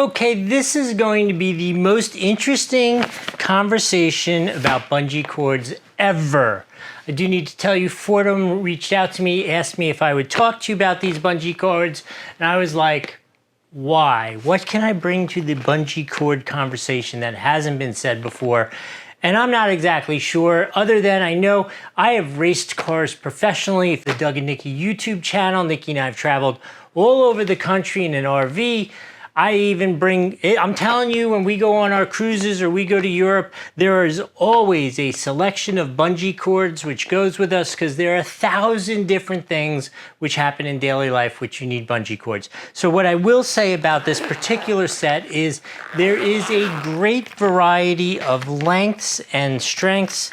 Okay, this is going to be the most interesting conversation about bungee cords ever. I do need to tell you, Fortem reached out to me, asked me if I would talk to you about these bungee cords, and I was like, why? What can I bring to the bungee cord conversation that hasn't been said before? And I'm not exactly sure, other than I know I have raced cars professionally. The Doug and Nikki YouTube channel, Nikki and I have traveled all over the country in an RV. I even bring, I'm telling you, when we go on our cruises or we go to Europe, there is always a selection of bungee cords which goes with us because there are 1,000 different things which happen in daily life which you need bungee cords. So what I will say about this particular set is there is a great variety of lengths and strengths.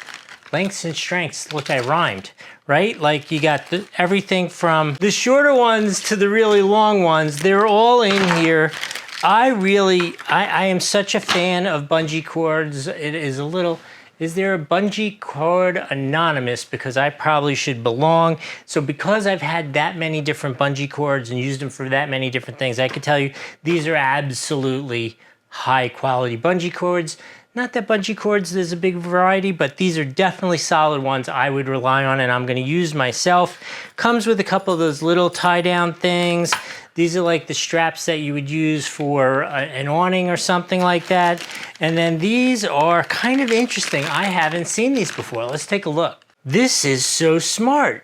Look, I rhymed. Right? Like you got everything from the shorter ones to the really long ones. They're all in here. I am such a fan of bungee cords. It is a little, is there a bungee cord anonymous? Because I probably should belong. So because I've had that many different bungee cords and used them for that many different things, I can tell you these are absolutely high quality bungee cords. Not that bungee cords, there's a big variety, but these are definitely solid ones I would rely on and I'm gonna use myself. Comes with a couple of those little tie down things. These are like the straps that you would use for an awning or something like that. And then these are kind of interesting. I haven't seen these before. Let's take a look. This is so smart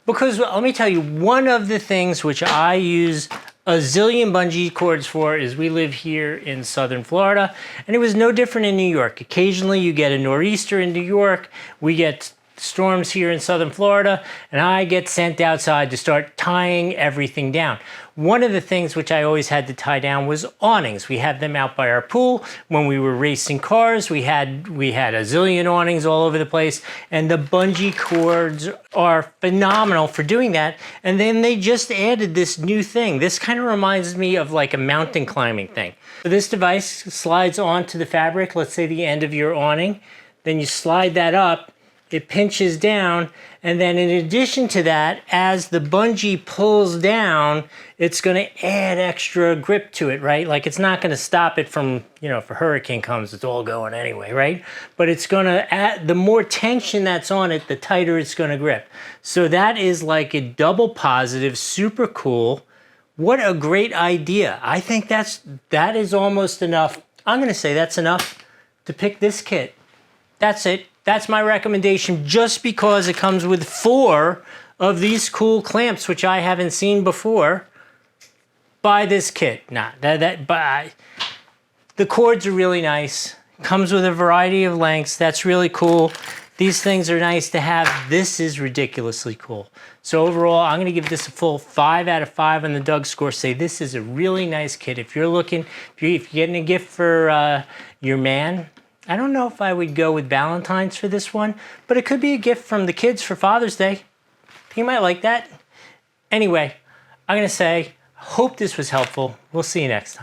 because let me tell you, one of the things which I use a zillion bungee cords for is we live here in southern Florida, and it was no different in New York. Occasionally you get a nor'easter in New York, we get storms here in southern Florida, and I get sent outside to start tying everything down. One of the things which I always had to tie down was awnings. We had them out by our pool. When we were racing cars, we had a zillion awnings all over the place, and the bungee cords are phenomenal for doing that. And then they just added this new thing. This kind of reminds me of like a mountain climbing thing. So this device slides onto the fabric, let's say the end of your awning, then you slide that up, it pinches down, and then in addition to that, as the bungee pulls down, it's gonna add extra grip to it, right? Like it's not gonna stop it from, you know, if a hurricane comes, it's all going anyway, right? But it's gonna add, the more tension that's on it, the tighter it's gonna grip. So that is like a double positive, super cool. What a great idea. I think that is almost enough. I'm gonna say that's enough to pick this kit. That's it. That's my recommendation, just because it comes with 4 of these cool clamps, which I haven't seen before. Buy this kit. The cords are really nice. Comes with a variety of lengths. That's really cool. These things are nice to have. This is ridiculously cool. So overall, I'm gonna give this a full 5 out of 5 on the Doug score. Say this is a really nice kit. If you're looking, if you're getting a gift for your man, I don't know if I would go with Valentine's for this one, but it could be a gift from the kids for Father's Day. You might like that. Anyway, I'm gonna say, hope this was helpful. We'll see you next time.